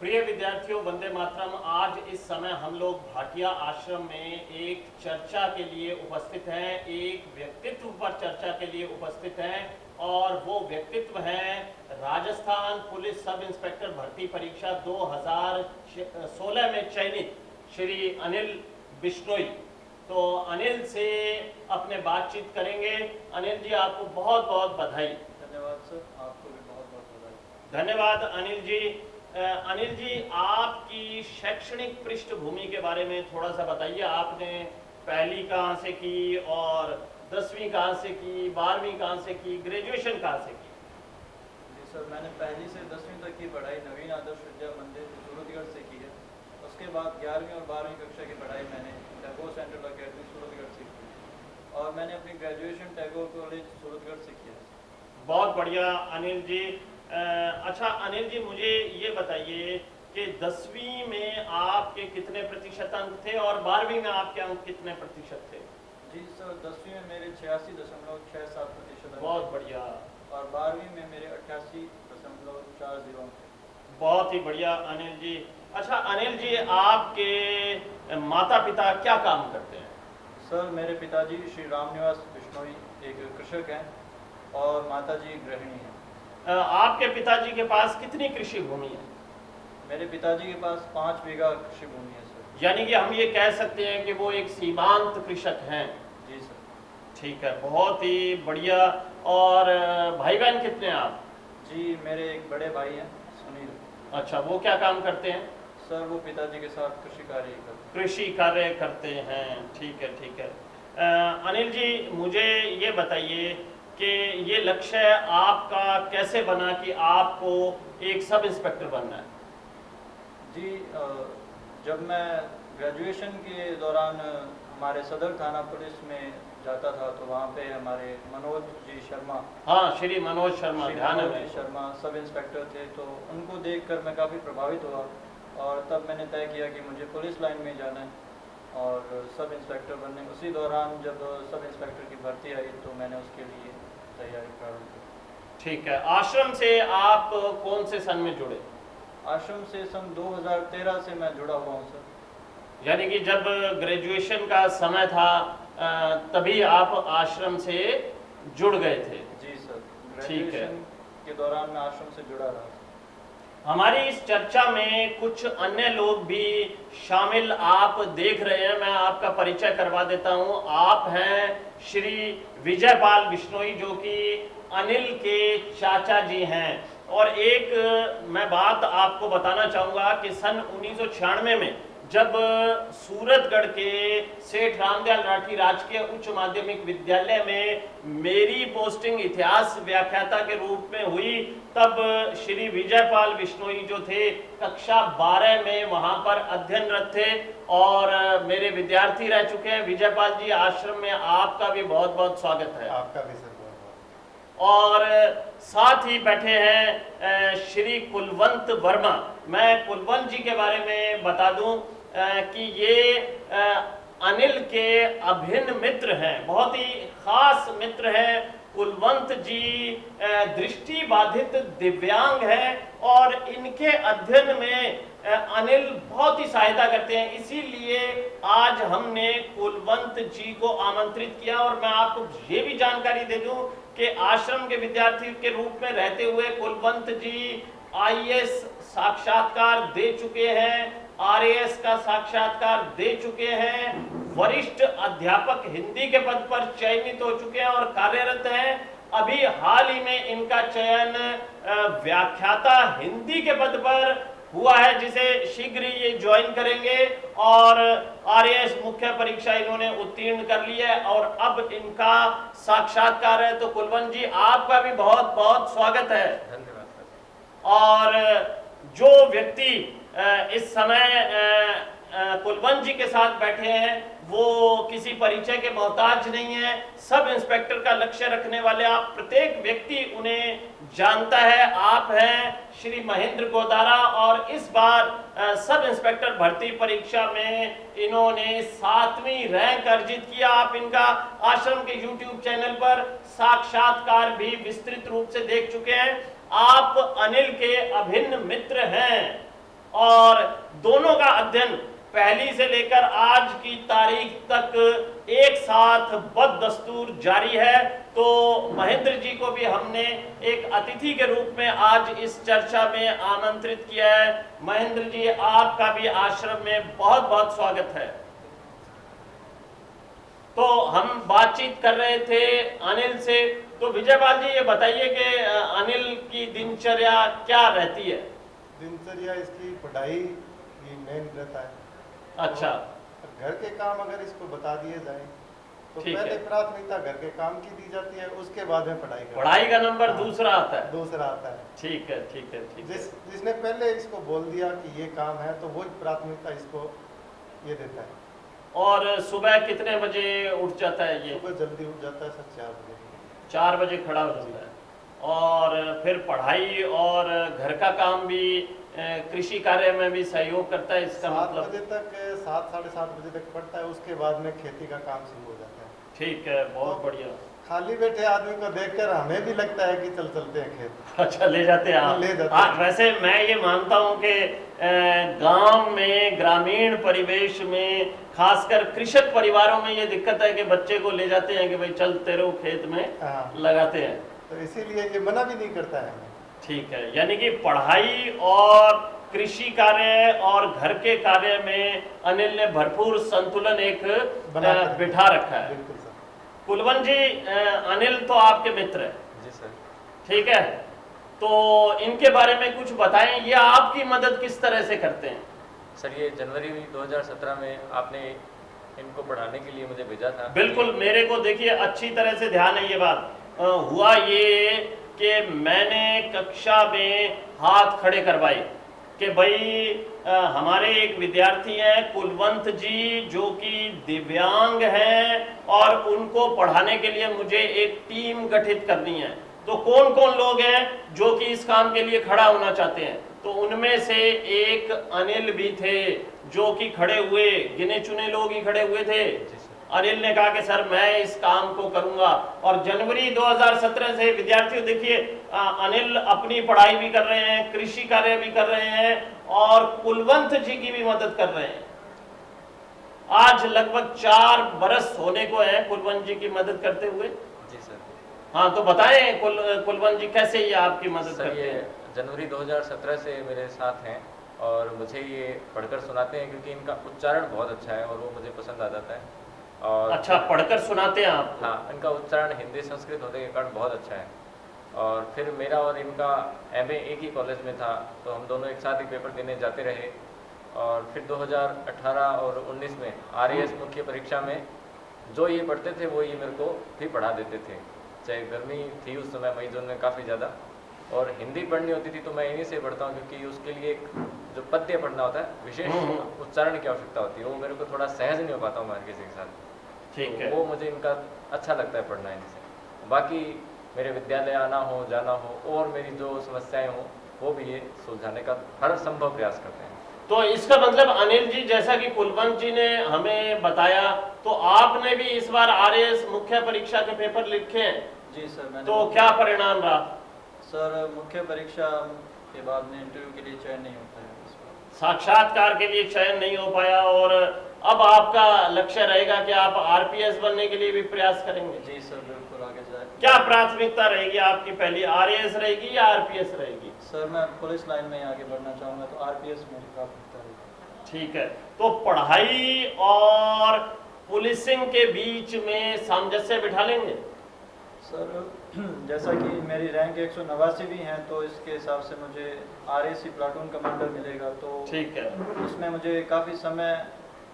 प्रिय विद्यार्थियों, वंदे मातरम। आज इस समय हम लोग भाटिया आश्रम में एक चर्चा के लिए उपस्थित हैं, एक व्यक्तित्व पर चर्चा के लिए उपस्थित हैं और वो व्यक्तित्व हैं राजस्थान पुलिस सब इंस्पेक्टर भर्ती परीक्षा 2016 में चयनित श्री अनिल बिश्नोई। तो अनिल से अपने बातचीत करेंगे। अनिल जी, आपको बहुत बहुत बधाई। धन्यवाद सर, आपको भी बहुत बहुत बधाई। धन्यवाद अनिल जी। अनिल जी, आपकी शैक्षणिक पृष्ठभूमि के बारे में थोड़ा सा बताइए। आपने पहली कहाँ से की और 10वीं कहाँ से की, 12वीं कहाँ से की, ग्रेजुएशन कहाँ से की? जी सर, मैंने पहली से 10वीं तक की पढ़ाई नवीन आदर्श विद्या मंदिर सूरतगढ़ से की है। उसके बाद 11वीं और 12वीं कक्षा की पढ़ाई मैंने टैगोर सेंट्रल अकेडमी सूरतगढ़ से की और मैंने अपनी ग्रेजुएशन टैगोर कॉलेज सूरतगढ़ से किया। बहुत बढ़िया अनिल जी। अच्छा अनिल जी, मुझे ये बताइए कि 10वीं में आपके कितने प्रतिशत अंक थे और 12वीं में आपके अंक कितने प्रतिशत थे? जी सर, 10वीं में मेरे 86.67% बहुत बढ़िया। और 12वीं में मेरे 88.40 अंक थे। बहुत ही बढ़िया अनिल जी। अच्छा अनिल जी, आपके माता पिता क्या काम करते हैं? सर, मेरे पिताजी श्री रामनिवास बिश्नोई एक कृषक हैं और माताजी गृहिणी हैं। आपके पिताजी के पास कितनी कृषि भूमि है? मेरे पिताजी के पास 5 बीघा कृषि भूमि है सर। यानी कि हम ये कह सकते हैं कि वो एक सीमांत कृषक हैं। जी सर। ठीक है, बहुत ही बढ़िया। और भाई बहन कितने हैं आप? जी, मेरे एक बड़े भाई हैं सुनील। अच्छा, वो क्या काम करते हैं? सर, वो पिताजी के साथ कृषि कार्य करते हैं। कृषि कार्य करते हैं। ठीक है, ठीक है। अनिल जी, मुझे ये बताइए कि ये लक्ष्य आपका कैसे बना कि आपको एक सब इंस्पेक्टर बनना है? जी, जब मैं ग्रेजुएशन के दौरान हमारे सदर थाना पुलिस में जाता था तो वहाँ पे हमारे मनोज जी शर्मा, हाँ, श्री मनोज शर्मा, ध्यान है मेरे को। शर्मा सब इंस्पेक्टर थे, तो उनको देखकर मैं काफ़ी प्रभावित हुआ और तब मैंने तय किया कि मुझे पुलिस लाइन में जाना है और सब इंस्पेक्टर बनने। उसी दौरान जब सब इंस्पेक्टर की भर्ती आई तो मैंने उसके लिए तैयारी प्रारंभ की। ठीक है। आश्रम से आप कौन से सन में जुड़े? आश्रम से सन 2013 से मैं जुड़ा हुआ हूँ सर। यानी कि जब ग्रेजुएशन का समय था तभी आप आश्रम से जुड़ गए थे? जी सर, ठीक है। ग्रेजुएशन के दौरान मैं आश्रम से जुड़ा रहा। हमारी इस चर्चा में कुछ अन्य लोग भी शामिल आप देख रहे हैं। मैं आपका परिचय करवा देता हूं। आप हैं श्री विजयपाल बिश्नोई, जो कि अनिल के चाचा जी हैं। और एक मैं बात आपको बताना चाहूँगा कि सन 1996 में जब सूरतगढ़ के सेठ रामदयाल राठी राजकीय उच्च माध्यमिक विद्यालय में मेरी पोस्टिंग इतिहास व्याख्याता के रूप में हुई, तब श्री विजयपाल बिश्नोई जो थे कक्षा 12 में वहां पर अध्ययनरत थे और मेरे विद्यार्थी रह चुके हैं। विजयपाल जी, आश्रम में आपका भी बहुत बहुत स्वागत है। आपका भी सर बहुत। और साथ ही बैठे हैं श्री कुलवंत वर्मा। मैं कुलवंत जी के बारे में बता दूं कि ये अनिल के अभिन्न मित्र हैं, बहुत ही खास मित्र हैं। कुलवंत जी दृष्टि बाधित दिव्यांग हैं और इनके अध्ययन में अनिल बहुत ही सहायता करते हैं। इसीलिए आज हमने कुलवंत जी को आमंत्रित किया। और मैं आपको ये भी जानकारी दे दूं कि आश्रम के विद्यार्थी के रूप में रहते हुए कुलवंत जी आईएएस साक्षात्कार दे चुके हैं, आरएएस का साक्षात्कार दे चुके हैं, वरिष्ठ अध्यापक हिंदी के पद पर चयनित हो चुके हैं और कार्यरत हैं। अभी हाल ही में इनका चयन व्याख्याता हिंदी के पद पर हुआ है, जिसे शीघ्र ही ये ज्वाइन करेंगे और आरएएस मुख्य परीक्षा इन्होंने उत्तीर्ण कर ली है और अब इनका साक्षात्कार है। तो कुलवंत जी, आपका भी बहुत बहुत स्वागत है। धन्यवाद सर। और जो व्यक्ति इस समय कुलवंत जी के साथ बैठे हैं वो किसी परिचय के मोहताज नहीं है। सब इंस्पेक्टर का लक्ष्य रखने वाले आप प्रत्येक व्यक्ति उन्हें जानता है। आप हैं श्री महेंद्र गोदारा और इस बार सब इंस्पेक्टर भर्ती परीक्षा में इन्होंने 7वीं रैंक अर्जित किया। आप इनका आश्रम के YouTube चैनल पर साक्षात्कार भी विस्तृत रूप से देख चुके हैं। आप अनिल के अभिन्न मित्र हैं और दोनों का अध्ययन पहली से लेकर आज की तारीख तक एक साथ बददस्तूर जारी है। तो महेंद्र जी को भी हमने एक अतिथि के रूप में आज इस चर्चा में आमंत्रित किया है। महेंद्र जी, आपका भी आश्रम में बहुत बहुत स्वागत है। तो हम बातचीत कर रहे थे अनिल से। तो विजयपाल जी, ये बताइए कि अनिल की दिनचर्या क्या रहती है? दिनचर्या इसकी पढ़ाई ही मेन रहता है। अच्छा, घर के काम अगर इसको बता दिए जाए तो ठीक पहले है। प्राथमिकता घर के काम की दी जाती है, उसके बाद में पढ़ाई करते हैं। पढ़ाई का नंबर हाँ, दूसरा आता है। दूसरा आता है। ठीक है, ठीक है, ठीक है। जिसने पहले इसको बोल दिया कि ये काम है तो वो प्राथमिकता इसको ये देता है। और सुबह कितने बजे उठ जाता है ये? सुबह जल्दी उठ जाता है, 4 बजे। 4 बजे खड़ा हो जाता है। और फिर पढ़ाई और घर का काम भी, कृषि कार्य में भी सहयोग करता है, इसका 7 मतलब? बजे तक, 7 साढ़े 7 बजे तक पढ़ता है, उसके बाद में खेती का काम शुरू हो जाता है। ठीक है, बहुत बढ़िया। खाली बैठे आदमी को देखकर हमें भी लगता है कि चल चलते हैं खेत। अच्छा, ले जाते हैं आप? ले जाते हाँ, हैं। वैसे मैं ये मानता हूँ कि गांव में, ग्रामीण परिवेश में, खासकर कृषक परिवारों में ये दिक्कत है कि बच्चे को ले जाते हैं कि भाई चल तेरे खेत में हाँ। लगाते हैं। तो इसीलिए ये मना भी नहीं करता है हमें। ठीक है, यानी कि पढ़ाई और कृषि कार्य और घर के कार्य में अनिल ने भरपूर संतुलन एक बिठा रखा है। बिल्कुल सर। कुलवंत जी, अनिल तो आपके मित्र है। जी सर। ठीक है, तो इनके बारे में कुछ बताएं, ये आपकी मदद किस तरह से करते हैं? सर, ये जनवरी 2017 में आपने इनको पढ़ाने के लिए मुझे भेजा था। बिल्कुल, मेरे को देखिए अच्छी तरह से ध्यान है ये बात। हुआ ये कि मैंने कक्षा में हाथ खड़े करवाए कि भाई हमारे एक विद्यार्थी हैं कुलवंत जी, जो कि दिव्यांग हैं और उनको पढ़ाने के लिए मुझे एक टीम गठित करनी है। तो कौन कौन लोग हैं जो कि इस काम के लिए खड़ा होना चाहते हैं? तो उनमें से एक अनिल भी थे, जो कि खड़े हुए, गिने चुने लोग ही खड़े हुए थे। जी सर। अनिल ने कहा कि सर मैं इस काम को करूंगा। और जनवरी 2017 से विद्यार्थियों देखिए, अनिल अपनी पढ़ाई भी कर रहे हैं, कृषि कार्य भी कर रहे हैं और कुलवंत जी की भी मदद कर रहे हैं। आज लगभग 4 बरस होने को है कुलवंत जी की मदद करते हुए। जी सर। हाँ, तो बताएं कुलवंत जी, कैसे ये आपकी मदद सर, करते ये हैं? जनवरी 2017 से मेरे साथ हैं और मुझे ये पढ़कर सुनाते हैं, क्योंकि इनका उच्चारण बहुत अच्छा है और वो मुझे पसंद आ जाता है। और अच्छा, पढ़कर सुनाते हैं आप? हाँ, इनका उच्चारण हिंदी संस्कृत होने के कारण बहुत अच्छा है। और फिर मेरा और इनका MA एक ही कॉलेज में था, तो हम दोनों एक साथ ही पेपर देने जाते रहे। और फिर 2018 और 19 में RAS मुख्य परीक्षा में जो ये पढ़ते थे वो ये मेरे को भी पढ़ा देते थे। चाहे गर्मी थी उस समय, मई जून में काफ़ी ज़्यादा, और हिंदी पढ़नी होती थी तो मैं इन्हीं से पढ़ता हूँ, क्योंकि उसके लिए एक जो पद्य पढ़ना होता है, विशेष उच्चारण की आवश्यकता होती है, वो मेरे को थोड़ा सहज नहीं हो पाता हूँ मैं किसी के साथ। ठीक है। तो वो मुझे इनका अच्छा लगता है पढ़ना इनसे। बाकी मेरे विद्यालय आना हो, जाना हो, और मेरी जो समस्याएं हों वो भी ये सुलझाने का हर संभव प्रयास करते हैं। तो इसका मतलब अनिल जी, जैसा कि कुलवंत जी ने हमें बताया, तो आपने भी इस बार RAS मुख्य परीक्षा के पेपर लिखे हैं? जी सर, मैंने। तो क्या परिणाम रहा? सर, मुख्य परीक्षा के बाद में इंटरव्यू के लिए चयन नहीं होता है इस बार। साक्षात्कार के लिए चयन नहीं हो पाया, और अब आपका लक्ष्य रहेगा कि आप RPS बनने के लिए भी प्रयास करेंगे? जी सर, बिल्कुल आगे जाए। क्या प्राथमिकता रहेगी आपकी? पहली RAS रहेगी या RPS रहेगी? सर, मैं पुलिस लाइन में आगे बढ़ना चाहूँगा, तो RPS मेरी प्राथमिकता रहेगी। ठीक है, तो पढ़ाई और पुलिसिंग के बीच में सामंजस्य बिठा लेंगे? सर, जैसा कि मेरी रैंक 189 भी है, तो इसके हिसाब से मुझे RAC प्लाटून कमांडर मिलेगा, तो ठीक है, उसमें मुझे काफ़ी समय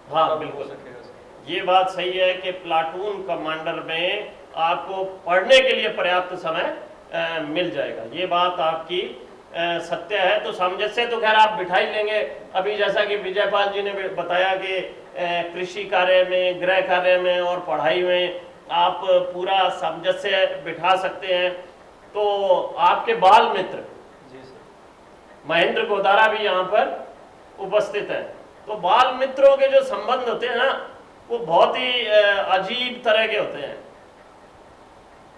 हाँ हो बिल्कुल, सकेगा सर। ये बात सही है कि प्लाटून कमांडर में आपको पढ़ने के लिए पर्याप्त समय मिल जाएगा। ये बात आपकी सत्य है। तो सामंजस्य तो खैर आप बिठा ही लेंगे। अभी जैसा कि विजयपाल जी ने बताया कि कृषि कार्य में, गृह कार्य में और पढ़ाई में आप पूरा सामंजस्य बिठा सकते हैं। तो आपके बाल मित्र जी सर। महेंद्र गोदारा भी यहाँ पर उपस्थित है। तो बाल मित्रों के जो संबंध होते हैं ना, वो बहुत ही अजीब तरह के होते हैं।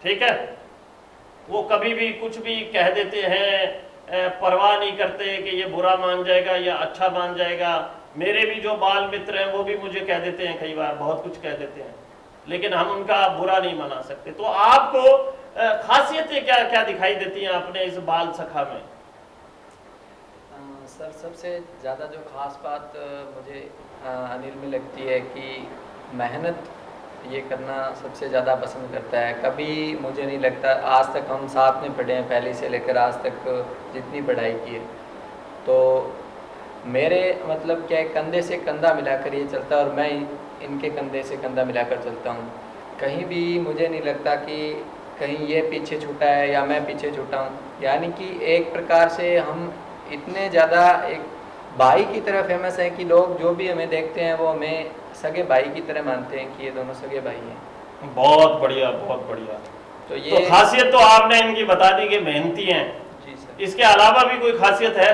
ठीक है, वो कभी भी कुछ भी कह देते हैं परवाह नहीं करते कि ये बुरा मान जाएगा या अच्छा मान जाएगा। मेरे भी जो बाल मित्र हैं वो भी मुझे कह देते हैं, कई बार बहुत कुछ कह देते हैं, लेकिन हम उनका बुरा नहीं मना सकते। तो आपको खासियतें क्या क्या दिखाई देती हैं अपने इस बाल सखा में? सर सबसे ज़्यादा जो ख़ास बात मुझे अनिल में लगती है कि मेहनत ये करना सबसे ज़्यादा पसंद करता है। कभी मुझे नहीं लगता, आज तक हम साथ में पढ़े हैं, पहले से लेकर आज तक जितनी पढ़ाई की है, तो मेरे मतलब क्या है, कंधे से कंधा मिलाकर ये चलता है और मैं इनके कंधे से कंधा मिलाकर चलता हूँ। कहीं भी मुझे नहीं लगता कि कहीं ये पीछे छूटा है या मैं पीछे छूटा हूँ। यानी कि एक प्रकार से हम इतने ज़्यादा एक भाई की तरह फेमस है कि लोग जो भी हमें देखते हैं वो हमें सगे भाई की तरह मानते हैं कि ये दोनों सगे भाई हैं। बहुत बढ़िया, बहुत बढ़िया। तो तो ये खासियत तो आपने इनकी बता दी कि मेहनती हैं। जी सर। इसके अलावा भी कोई खासियत है?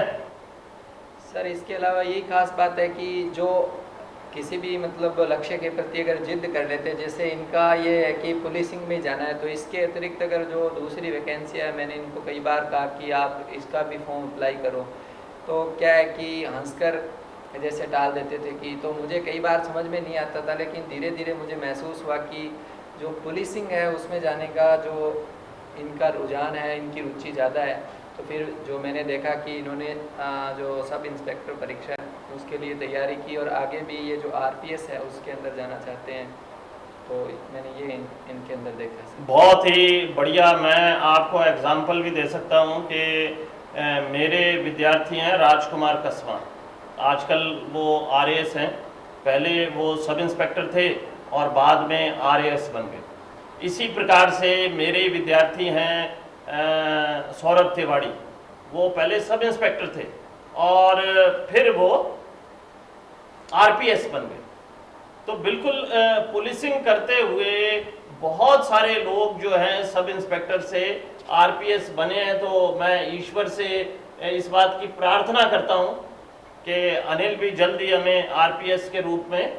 सर इसके अलावा यही खास बात है कि जो किसी भी मतलब लक्ष्य के प्रति अगर जिद कर लेते हैं, जैसे इनका ये है कि पुलिसिंग में जाना है, तो इसके अतिरिक्त अगर जो दूसरी वैकेंसी है, मैंने इनको कई बार कहा कि आप इसका भी फॉर्म अप्लाई करो, तो क्या है कि हंसकर जैसे टाल देते थे कि, तो मुझे कई बार समझ में नहीं आता था, लेकिन धीरे धीरे मुझे महसूस हुआ कि जो पुलिसिंग है उसमें जाने का जो इनका रुझान है, इनकी रुचि ज़्यादा है। तो फिर जो मैंने देखा कि इन्होंने जो सब इंस्पेक्टर परीक्षा है उसके लिए तैयारी की और आगे भी ये जो आरपीएस है उसके अंदर जाना चाहते हैं, तो मैंने ये इनके अंदर देखा सर। बहुत ही बढ़िया। मैं आपको एग्जाम्पल भी दे सकता हूँ कि मेरे विद्यार्थी हैं राजकुमार कसवा, आजकल वो आरएएस हैं, पहले वो सब इंस्पेक्टर थे और बाद में आरएएस बन गए। इसी प्रकार से मेरे विद्यार्थी हैं सौरभ तिवारी, वो पहले सब इंस्पेक्टर थे और फिर वो आरपीएस बन गए। तो बिल्कुल पुलिसिंग करते हुए बहुत सारे लोग जो हैं सब इंस्पेक्टर से आरपीएस बने हैं। तो मैं ईश्वर से इस बात की प्रार्थना करता हूं कि अनिल भी जल्दी हमें आरपीएस के रूप में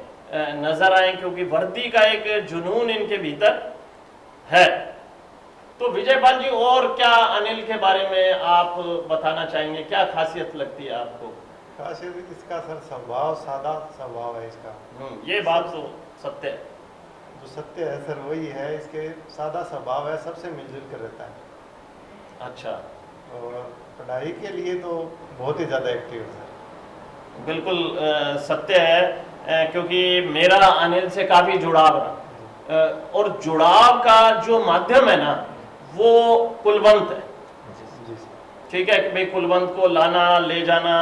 नजर आए, क्योंकि वर्दी का एक जुनून इनके भीतर है। तो विजयपाल जी, और क्या अनिल के बारे में आप बताना चाहेंगे? क्या खासियत लगती है आपको? खासियत इसका सर स्वभाव, सादा स्वभाव है इसका। ये बात तो सत्य है। जो सत्य है सर वही है, इसके सादा स्वभाव है, सबसे मिलजुल कर रहता है। अच्छा। और पढ़ाई के लिए तो बहुत ही ज़्यादा एक्टिव है सर। बिल्कुल सत्य है, क्योंकि मेरा अनिल से काफ़ी जुड़ाव रहा, और जुड़ाव का जो माध्यम है ना वो कुलवंत है। जी सर। ठीक है कि भाई कुलवंत को लाना ले जाना,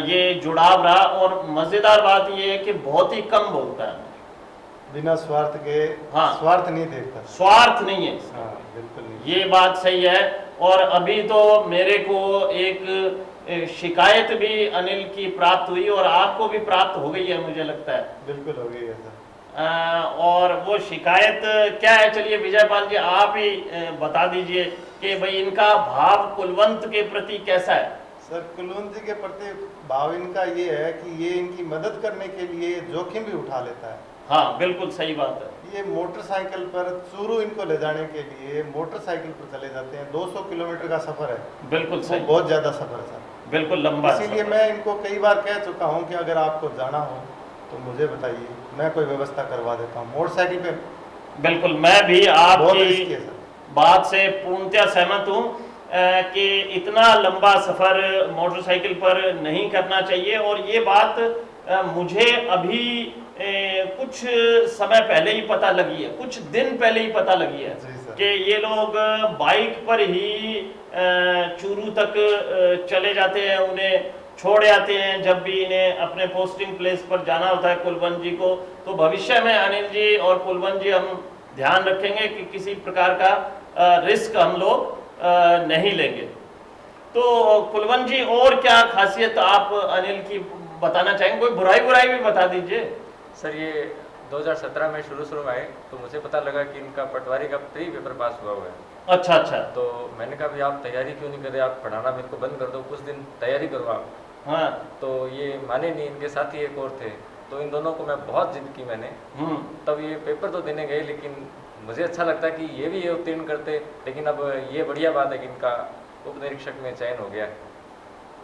ये जुड़ाव रहा। और मज़ेदार बात ये है कि बहुत ही कम बोलता है, बिना स्वार्थ के। हाँ। स्वार्थ नहीं देखता। स्वार्थ नहीं है। हाँ बिल्कुल नहीं। ये बात सही है। और अभी तो मेरे को एक शिकायत भी अनिल की प्राप्त हुई और आपको भी प्राप्त हो गई है मुझे लगता है। बिल्कुल हो गई है सर। और वो शिकायत क्या है? चलिए विजयपाल जी आप ही बता दीजिए कि भाई इनका भाव कुलवंत के प्रति कैसा है? सर कुलवंत जी के प्रति भाव इनका ये है कि ये इनकी मदद करने के लिए जोखिम भी उठा लेता है। हाँ बिल्कुल सही बात है। ये मोटरसाइकिल पर चूरू इनको ले जाने के लिए मोटरसाइकिल पर चले जाते हैं। 200 किलोमीटर का सफर है। बिल्कुल सही। बहुत ज़्यादा सफर है सर। बिल्कुल लंबा। इसीलिए मैं इनको कई बार कह चुका हूँ कि अगर आपको जाना हो तो मुझे बताइए, मैं कोई व्यवस्था करवा देता हूँ मोटरसाइकिल पे। बिल्कुल, मैं भी आपकी बात से पूर्णतः सहमत हूँ कि इतना लंबा सफ़र मोटरसाइकिल पर नहीं करना चाहिए। और ये बात मुझे अभी कुछ समय पहले ही पता लगी है, कुछ दिन पहले ही पता लगी है कि ये लोग बाइक पर ही चूरू तक चले जाते हैं, उन्हें छोड़ आते हैं जब भी इन्हें अपने पोस्टिंग प्लेस पर जाना होता है कुलवंत जी को। तो भविष्य में अनिल जी और कुलवंत जी हम ध्यान रखेंगे कि किसी प्रकार का रिस्क हम लोग नहीं लेंगे। तो कुलवंत जी और क्या खासियत आप अनिल की बताना चाहेंगे? कोई बुराई भी बता दीजिए। सर ये 2017 में शुरू में आए तो मुझे पता लगा कि इनका पटवारी का प्री पेपर पास हुआ है। अच्छा अच्छा। तो मैंने कहा भाई आप तैयारी क्यों नहीं कर रहे, आप पढ़ाना मेरे को बंद कर दो, कुछ दिन तैयारी करो आप। हाँ। तो ये माने नहीं, इनके साथ ही एक और थे, तो इन दोनों को मैं बहुत जिद की मैंने। तब ये पेपर तो देने गए, लेकिन मुझे अच्छा लगता कि ये भी ये उत्तीर्ण करते। लेकिन अब ये बढ़िया बात है कि इनका उप निरीक्षक में चयन हो गया।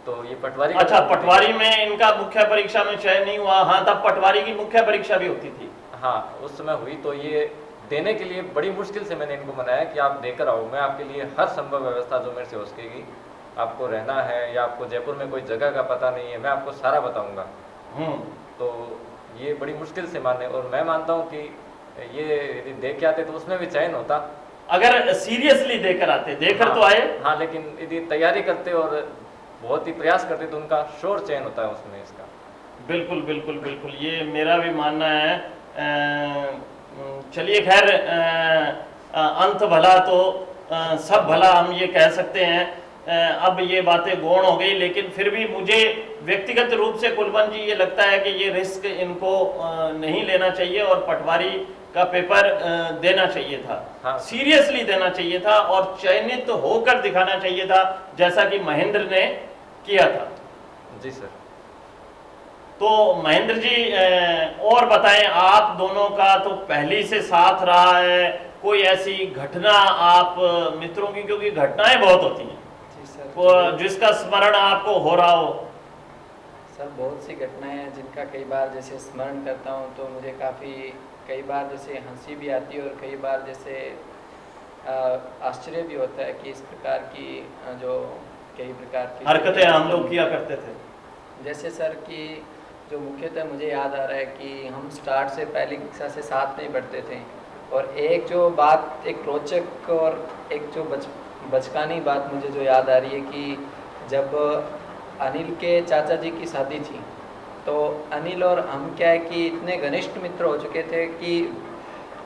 तो ये पटवारी अच्छा, पटवारी में इनका मुख्य परीक्षा में चयन नहीं हुआ। हाँ, तब पटवारी की मुख्य परीक्षा भी होती थी। हाँ, उस समय हुई। तो ये देने के लिए बड़ी मुश्किल से मैंने इनको मनाया कि आप देकर आओ, मैं आपके लिए हर संभव व्यवस्था जो मेरे से हो सकेगी, आपको रहना है या आपको जयपुर में कोई जगह का पता नहीं है, मैं आपको सारा बताऊंगा। तो ये बड़ी मुश्किल से माने, और मैं मानता हूँ कि ये यदि दे के आते तो उसमें भी चयन होता। अगर सीरियसली देकर आते, देकर तो आए। हाँ, लेकिन यदि तैयारी करते और बहुत ही प्रयास करते तो उनका श्योर चयन होता है उसमें इसका। बिल्कुल बिल्कुल बिल्कुल, ये मेरा भी मानना है। चलिए, खैर, अंत भला तो सब भला, हम ये कह सकते हैं। अब ये बातें गौण हो गई, लेकिन फिर भी मुझे व्यक्तिगत रूप से कुलवंत जी ये लगता है कि ये रिस्क इनको नहीं लेना चाहिए और पटवारी का पेपर देना चाहिए था। हाँ। सीरियसली देना चाहिए था और चयनित होकर दिखाना चाहिए था, जैसा कि महेंद्र ने किया था। जी सर। तो महेंद्र जी, और बताएं, आप दोनों का तो पहले से साथ रहा है, कोई ऐसी घटना आप मित्रों की, क्योंकि घटनाएं बहुत होती हैं, जिसका स्मरण आपको हो रहा हो? सर, बहुत सी घटनाएं हैं जिनका कई बार जैसे स्मरण करता हूं तो मुझे कई बार जैसे हंसी भी आती है और कई बार जैसे आश्चर्य भी होता है कि इस प्रकार की जो कई प्रकार की हरकतें हम लोग किया करते थे। जैसे सर कि जो मुख्यतः मुझे याद आ रहा है कि हम स्टार्ट से पहली कक्षा से साथ में ही पढ़ते थे, और एक जो बात, एक रोचक और एक जो बचकानी बात मुझे जो याद आ रही है कि जब अनिल के चाचा जी की शादी थी तो अनिल और हम क्या है कि इतने घनिष्ठ मित्र हो चुके थे कि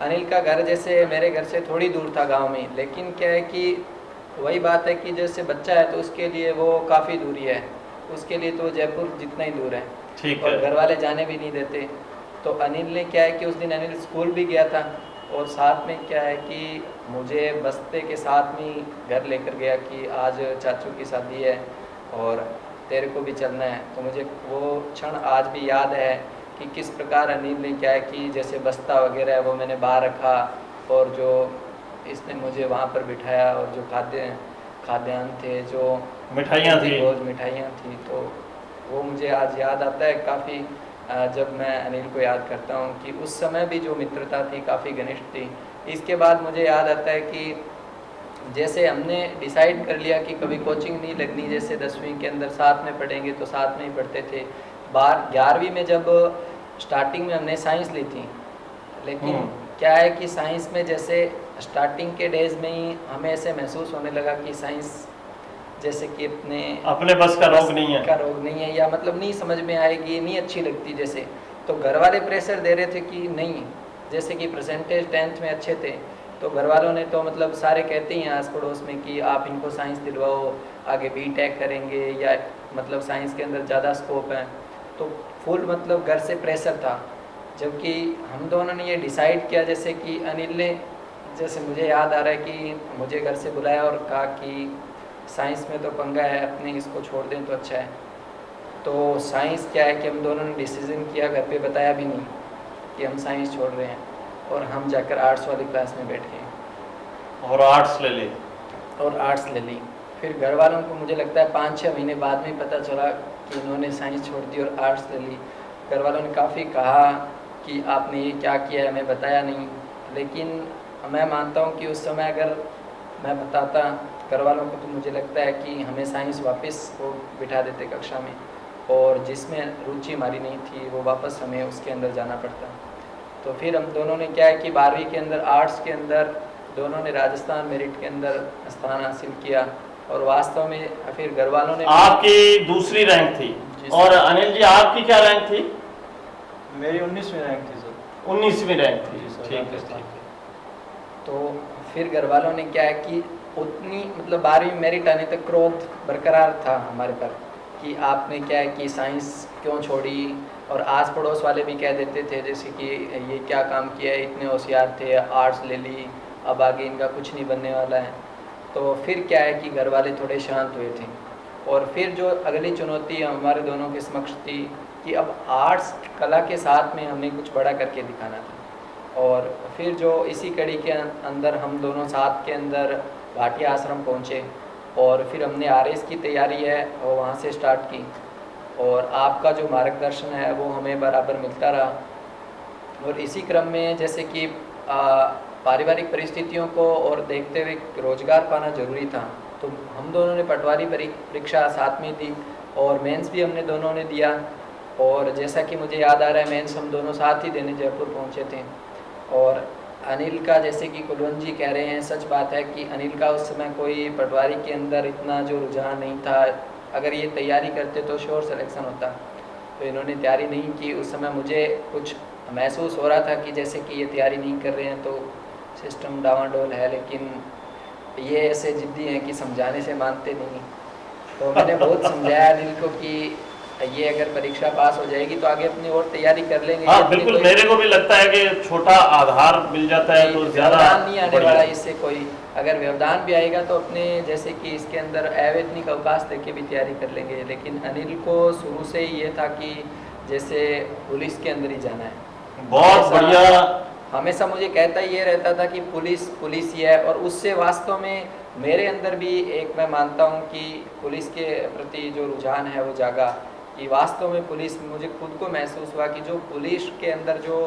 अनिल का घर जैसे मेरे घर से थोड़ी दूर था गांव में, लेकिन क्या है कि वही बात है कि जैसे बच्चा है तो उसके लिए वो काफ़ी दूरी है, उसके लिए तो जयपुर जितना ही दूर है। ठीक और है। घर वाले जाने भी नहीं देते। तो अनिल ने क्या है कि उस दिन अनिल स्कूल भी गया था और साथ में क्या है कि मुझे बस्ते के साथ में ही घर लेकर गया कि आज चाचू की शादी है और तेरे को भी चलना है। तो मुझे वो क्षण आज भी याद है कि किस प्रकार अनिल ने क्या है कि जैसे बस्ता वगैरह है वो मैंने बाहर रखा और जो इसने मुझे वहाँ पर बिठाया और जो खाद्यान्न थे, जो मिठाइयाँ थी, रोज मिठाइयाँ थी, तो वो मुझे आज याद आता है काफ़ी। जब मैं अनिल को याद करता हूँ कि उस समय भी जो मित्रता थी काफ़ी घनिष्ठ थी। इसके बाद मुझे याद आता है कि जैसे हमने डिसाइड कर लिया कि कभी कोचिंग नहीं लगनी, जैसे 10वीं के अंदर साथ में पढ़ेंगे तो साथ में ही पढ़ते थे। 11वीं में जब स्टार्टिंग में हमने साइंस ली थी, लेकिन क्या है कि साइंस में जैसे स्टार्टिंग के डेज में ही हमें ऐसे महसूस होने लगा कि साइंस जैसे कि अपने बस का रोग नहीं है, या मतलब नहीं समझ में आएगी, नहीं अच्छी लगती जैसे। तो घर वाले प्रेशर दे रहे थे कि नहीं, जैसे कि परसेंटेज 10th में अच्छे थे तो घर वालों ने तो मतलब सारे कहते ही हैं आस पड़ोस में कि आप इनको साइंस दिलवाओ, आगे बीटेक करेंगे या मतलब साइंस के अंदर ज़्यादा स्कोप है। तो फुल मतलब घर से प्रेशर था। जबकि हम दोनों ने ये डिसाइड किया, जैसे कि अनिल ने, जैसे मुझे याद आ रहा है कि मुझे घर से बुलाया और कहा कि साइंस में तो पंगा है, अपने इसको छोड़ दें तो अच्छा है। तो साइंस क्या है कि हम दोनों ने डिसीजन किया, घर पे बताया भी नहीं कि हम साइंस छोड़ रहे हैं, और हम जाकर आर्ट्स वाली क्लास में बैठ गए और आर्ट्स ले ली। फिर घर वालों को मुझे लगता है 5-6 महीने बाद में पता चला कि इन्होंने साइंस छोड़ दी और आर्ट्स ले ली। घर वालों ने काफ़ी कहा कि आपने ये क्या किया है, हमें बताया नहीं। लेकिन मैं मानता हूँ कि उस समय अगर मैं बताता घर वालों को तो मुझे लगता है कि हमें साइंस वापस वो बिठा देते कक्षा में, और जिसमें रुचि हमारी नहीं थी वो वापस हमें उसके अंदर जाना पड़ता। तो फिर हम दोनों ने क्या है कि 12वीं के अंदर आर्ट्स के अंदर दोनों ने राजस्थान मेरिट के अंदर स्थान हासिल किया, और वास्तव में फिर घर वालों ने, आपकी दूसरी रैंक थी और अनिल जी आपकी क्या रैंक थी? मेरी 19वीं रैंक थी सर। 19वीं रैंक थी। जी सर, ठीक है। तो फिर घर वालों ने क्या है कि उतनी मतलब 12वीं मेरिट आने तक क्रोध बरकरार था हमारे पर कि आपने क्या है कि साइंस क्यों छोड़ी, और आस पड़ोस वाले भी कह देते थे जैसे कि ये क्या काम किया है, इतने होशियार थे, आर्ट्स ले ली, अब आगे इनका कुछ नहीं बनने वाला है। तो फिर क्या है कि घर वाले थोड़े शांत हुए थे, और फिर जो अगली चुनौती हमारे दोनों के समक्ष थी कि अब आर्ट्स कला के साथ में हमें कुछ बड़ा करके दिखाना था। और फिर जो इसी कड़ी के अंदर हम दोनों साथ के अंदर भाटिया आश्रम पहुँचे, और फिर हमने RS की तैयारी है वो वहाँ से स्टार्ट की, और आपका जो मार्गदर्शन है वो हमें बराबर मिलता रहा। और इसी क्रम में जैसे कि पारिवारिक परिस्थितियों को और देखते हुए रोज़गार पाना ज़रूरी था, तो हम दोनों ने पटवारी परीक्षा साथ में दी और मेंस भी हमने दोनों ने दिया। और जैसा कि मुझे याद आ रहा है मेंस हम दोनों साथ ही देने जयपुर पहुंचे थे। और अनिल का जैसे कि कुलवंत जी कह रहे हैं, सच बात है कि अनिल का उस समय कोई पटवारी के अंदर इतना जो रुझान नहीं था। अगर ये तैयारी करते तो श्योर सिलेक्शन होता, तो इन्होंने तैयारी नहीं की। उस समय मुझे कुछ महसूस हो रहा था कि जैसे कि ये तैयारी नहीं कर रहे हैं तो सिस्टम डावाडोल है, लेकिन ये ऐसे जिद्दी हैं कि समझाने से मानते नहीं। तो मैंने बहुत समझाया अनिल को कि ये अगर परीक्षा पास हो जाएगी तो आगे अपनी और तैयारी कर लेंगे। हाँ बिल्कुल, मेरे को भी लगता है कि छोटा आधार मिल जाता है तो ज़्यादा व्यवधान नहीं आने वाला इससे कोई। अगर व्यवधान भी आएगा तो अपने जैसे कि इसके अंदर अवैतनिक अवकाश देके भी तैयारी कर लेंगे। लेकिन अनिल को शुरू से ही ये था कि जैसे पुलिस के अंदर ही जाना है। बहुत बढ़िया। हमेशा मुझे कहता ये रहता था कि पुलिस ही है, और उससे वास्तव में मेरे अंदर भी एक, मैं मानता हूँ कि पुलिस के प्रति जो रुझान है वो जागा, कि वास्तव में पुलिस, मुझे खुद को महसूस हुआ कि जो पुलिस के अंदर जो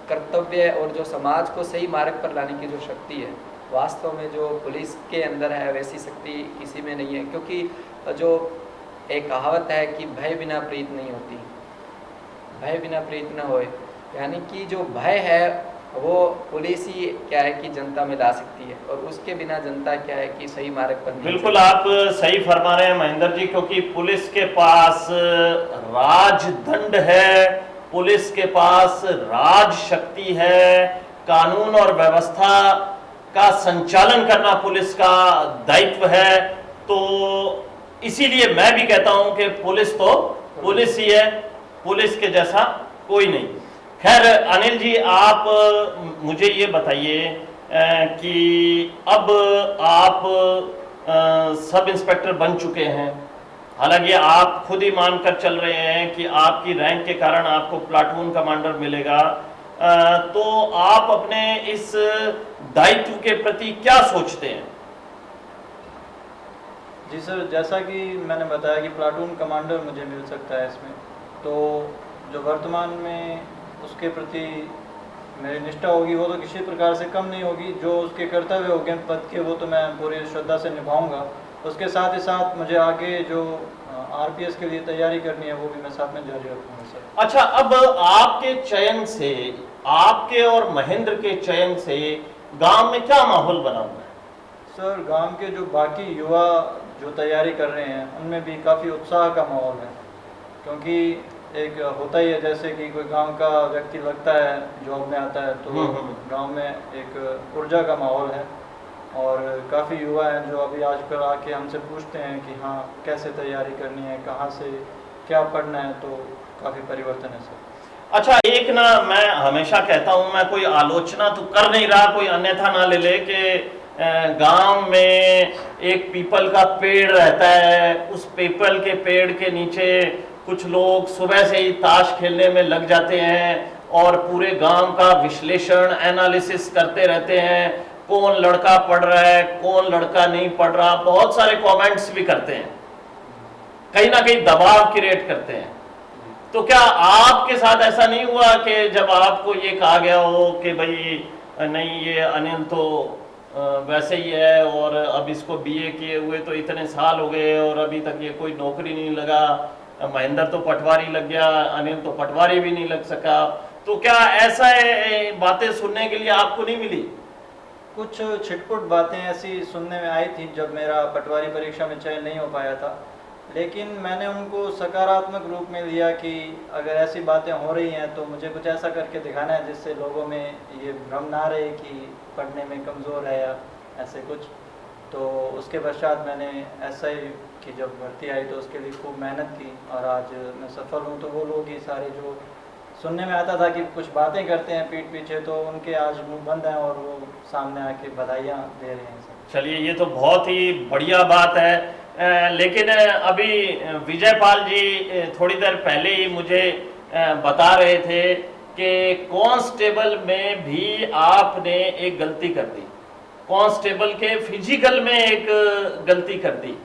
कर्तव्य और जो समाज को सही मार्ग पर लाने की जो शक्ति है, वास्तव में जो पुलिस के अंदर है वैसी शक्ति किसी में नहीं है। क्योंकि जो एक कहावत है कि भय बिना प्रीत नहीं होती, भय बिना प्रीत न होए, यानी कि जो भय है वो पुलिस ही क्या है कि जनता में ला सकती है, और उसके बिना जनता क्या है कि सही मार्ग पर नहीं। बिल्कुल आप सही फरमा रहे हैं महेंद्र जी, क्योंकि पुलिस के पास राजदंड है, पुलिस के पास राज शक्ति है, कानून और व्यवस्था का संचालन करना पुलिस का दायित्व है। तो इसीलिए मैं भी कहता हूं कि पुलिस तो पुलिस ही है, पुलिस के जैसा कोई नहीं। खैर अनिल जी, आप मुझे ये बताइए कि अब आप सब इंस्पेक्टर बन चुके हैं, हालांकि आप खुद ही मानकर चल रहे हैं कि आपकी रैंक के कारण आपको प्लाटून कमांडर मिलेगा, तो आप अपने इस दायित्व के प्रति क्या सोचते हैं? जी सर, जैसा कि मैंने बताया कि प्लाटून कमांडर मुझे मिल सकता है इसमें, तो जो वर्तमान में उसके प्रति मेरी निष्ठा होगी वो तो किसी प्रकार से कम नहीं होगी। जो उसके कर्तव्य होंगे पद के वो तो मैं पूरी श्रद्धा से निभाऊंगा। उसके साथ ही साथ मुझे आगे जो RPS के लिए तैयारी करनी है वो भी मैं साथ में जारी रखूँगा सर। अच्छा, अब आपके चयन से, आपके और महेंद्र के चयन से गांव में क्या माहौल बना हुआ है? सर, गांव के जो बाकी युवा जो तैयारी कर रहे हैं उनमें भी काफ़ी उत्साह का माहौल है, क्योंकि एक होता ही है जैसे कि कोई गांव का व्यक्ति लगता है जॉब में आता है तो गांव में एक ऊर्जा का माहौल है, और काफ़ी युवा हैं जो अभी आजकल आके हमसे पूछते हैं कि हाँ कैसे तैयारी करनी है, कहाँ से क्या पढ़ना है, तो काफ़ी परिवर्तन है सर। अच्छा, एक ना मैं हमेशा कहता हूँ, मैं कोई आलोचना तो कर नहीं रहा, कोई अन्यथा ना ले ले, कि गांव में एक पीपल का पेड़ रहता है, उस पीपल के पेड़ के नीचे कुछ लोग सुबह से ही ताश खेलने में लग जाते हैं और पूरे गांव का विश्लेषण, एनालिसिस करते रहते हैं, कौन लड़का पढ़ रहा है, कौन लड़का नहीं पढ़ रहा, बहुत सारे कमेंट्स भी करते हैं, कहीं ना कहीं दबाव क्रिएट करते हैं। तो क्या आपके साथ ऐसा नहीं हुआ कि जब आपको ये कहा गया हो कि भाई नहीं, ये अनिल तो वैसे ही है और अब इसको BA किए हुए तो इतने साल हो गए और अभी तक ये कोई नौकरी नहीं लगा, महेंद्र तो पटवारी लग गया, अनिल तो पटवारी भी नहीं लग सका, तो क्या ऐसा बातें सुनने के लिए आपको नहीं मिली? कुछ छिटपुट बातें ऐसी सुनने में आई थी जब मेरा पटवारी परीक्षा में चयन नहीं हो पाया था, लेकिन मैंने उनको सकारात्मक रूप में लिया कि अगर ऐसी बातें हो रही हैं तो मुझे कुछ ऐसा करके दिखाना है जिससे लोगों में ये भ्रम ना रहे कि पढ़ने में कमज़ोर है या ऐसे कुछ। तो उसके पश्चात मैंने SI की जब भर्ती आई तो उसके लिए खूब मेहनत की और आज मैं सफल हूँ। तो वो लोग ही सारे जो सुनने में आता था कि कुछ बातें करते हैं पीठ पीछे, तो उनके आज मुंह बंद हैं और वो सामने आके बधाइयाँ दे रहे हैं सर। चलिए, ये तो बहुत ही बढ़िया बात है। लेकिन अभी विजयपाल जी थोड़ी देर पहले ही मुझे बता रहे थे कि कांस्टेबल में भी आपने एक गलती कर दी। कांस्टेबल के फिजिकल में एक गलती कर दी।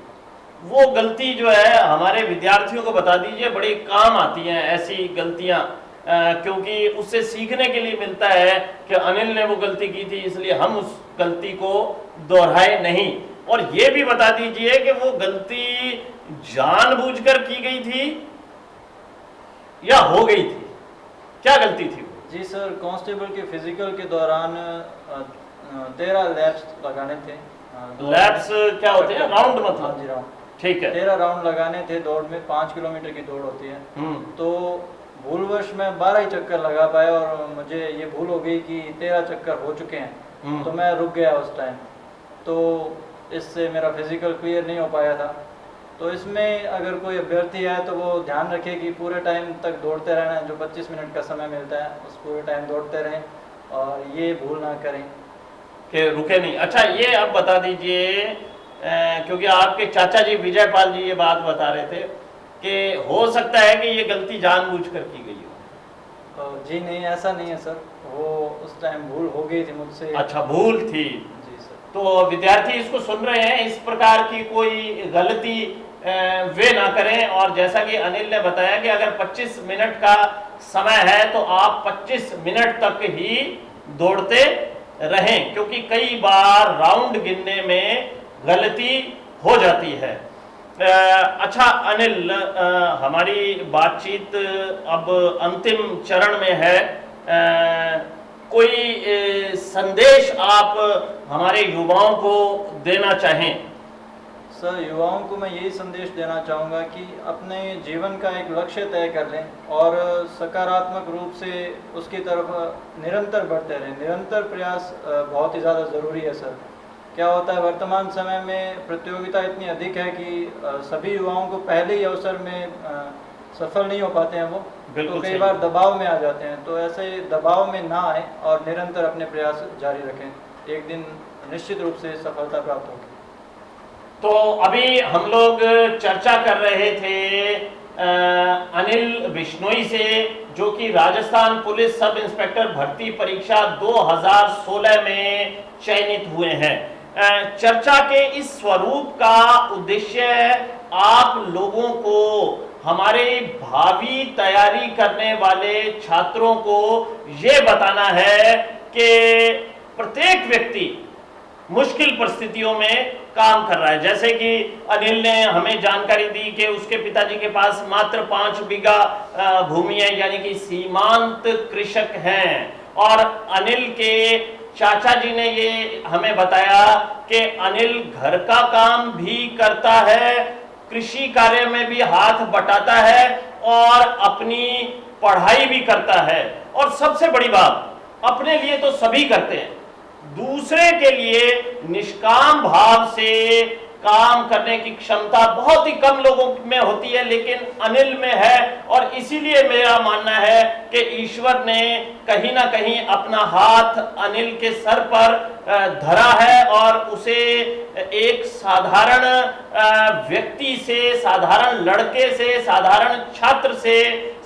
वो गलती जो है हमारे विद्यार्थियों को बता दीजिए, बड़ी काम आती हैं ऐसी गलतियां, क्योंकि उससे सीखने के लिए मिलता है कि अनिल ने वो गलती की थी इसलिए हम उस गलती को दोहराए नहीं। और ये भी बता दीजिए कि वो गलती जानबूझकर की गई थी या हो गई थी, क्या गलती थी वो? जी सर, कांस्टेबल के फिजिकल के दौरान 13 लैप्स लगाने थे। लैप्स क्या होते हैं? राउंड हाँ मतलब? जी, राउंड। ठीक है। 13 राउंड लगाने थे दौड़ में, 5 किलोमीटर की दौड़ होती है। तो भूलवश मैं 12 ही चक्कर लगा पाया और मुझे ये भूल हो गई कि 13 चक्कर हो चुके हैं, तो मैं रुक गया उस टाइम। तो इससे मेरा फिजिकल क्लियर नहीं हो पाया था। तो इसमें अगर कोई अभ्यर्थी है तो वो ध्यान रखे कि पूरे टाइम तक दौड़ते रहना है, जो 25 मिनट का समय मिलता है उस पूरे टाइम दौड़ते रहें और ये भूल ना करें कि रुके नहीं। अच्छा, ये अब बता दीजिए, क्योंकि आपके चाचा जी विजयपाल जी ये बात बता रहे थे कि हो सकता है कि ये गलती जानबूझकर की गई हो। जी नहीं, ऐसा नहीं है सर, वो उस टाइम भूल हो गई थी मुझसे। अच्छा, भूल थी। जी सर। तो विद्यार्थी इसको सुन रहे हैं, इस प्रकार की कोई गलती वे ना करें। और जैसा कि अनिल ने बताया कि अगर 25 मिनट का समय है तो आप 25 मिनट तक ही दौड़ते रहें, क्योंकि कई बार राउंड गिनने में गलती हो जाती है। अच्छा अनिल, हमारी बातचीत अब अंतिम चरण में है। कोई संदेश आप हमारे युवाओं को देना चाहें? सर, युवाओं को मैं यही संदेश देना चाहूँगा कि अपने जीवन का एक लक्ष्य तय कर लें और सकारात्मक रूप से उसकी तरफ निरंतर बढ़ते रहें। निरंतर प्रयास बहुत ही ज़्यादा ज़रूरी है सर। क्या होता है, वर्तमान समय में प्रतियोगिता इतनी अधिक है कि सभी युवाओं को पहले ही अवसर में सफल नहीं हो पाते हैं वो, तो कई बार दबाव में आ जाते हैं। तो ऐसे दबाव में ना आए और निरंतर अपने प्रयास जारी रखें, एक दिन निश्चित रूप से सफलता प्राप्त होगी। तो अभी हम लोग चर्चा कर रहे थे अनिल बिश्नोई से, जो कि राजस्थान पुलिस सब इंस्पेक्टर भर्ती परीक्षा 2016 में चयनित हुए हैं। चर्चा के इस स्वरूप का उद्देश्य आप लोगों को, हमारे भावी तैयारी करने वाले छात्रों को ये बताना है कि प्रत्येक व्यक्ति मुश्किल परिस्थितियों में काम कर रहा है। जैसे कि अनिल ने हमें जानकारी दी कि उसके पिताजी के पास मात्र 5 बीघा भूमि है, यानी कि सीमांत कृषक हैं। और अनिल के चाचा जी ने ये हमें बताया कि अनिल घर का काम भी करता है, कृषि कार्य में भी हाथ बटाता है और अपनी पढ़ाई भी करता है। और सबसे बड़ी बात, अपने लिए तो सभी करते हैं, दूसरे के लिए निष्काम भाव से काम करने की क्षमता बहुत ही कम लोगों में होती है, लेकिन अनिल में है। और इसीलिए मेरा मानना है कि ईश्वर ने कहीं ना कहीं अपना हाथ अनिल के सर पर धरा है और उसे एक साधारण व्यक्ति से, साधारण लड़के से, साधारण छात्र से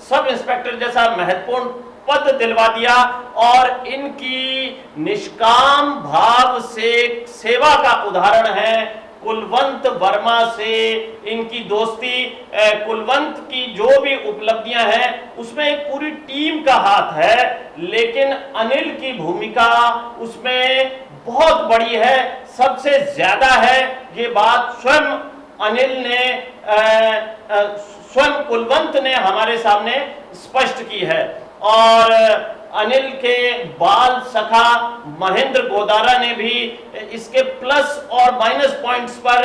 सब इंस्पेक्टर जैसा महत्वपूर्ण पद दिलवा दिया। और इनकी निष्काम भाव से सेवा का उदाहरण है कुलवंत वर्मा से इनकी दोस्ती। कुलवंत की जो भी उपलब्धियां हैं उसमें एक पूरी टीम का हाथ है, लेकिन अनिल की भूमिका उसमें बहुत बड़ी है, सबसे ज्यादा है। ये बात स्वयं अनिल ने, स्वयं कुलवंत ने हमारे सामने स्पष्ट की है। और अनिल के बाल सखा महेंद्र गोदारा ने भी इसके प्लस और माइनस पॉइंट्स पर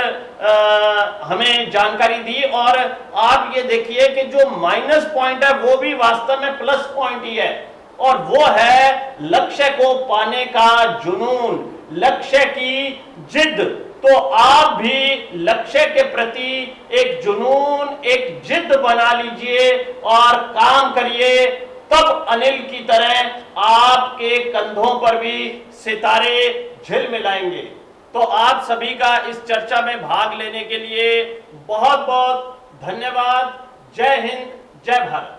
हमें जानकारी दी। और आप ये देखिए कि जो माइनस पॉइंट है वो भी वास्तव में प्लस पॉइंट ही है, और वो है लक्ष्य को पाने का जुनून, लक्ष्य की जिद। तो आप भी लक्ष्य के प्रति एक जुनून, एक जिद बना लीजिए और काम करिए, तब अनिल की तरह आपके कंधों पर भी सितारे झिलमिलाएंगे। तो आप सभी का इस चर्चा में भाग लेने के लिए बहुत बहुत धन्यवाद। जय हिंद, जय भारत।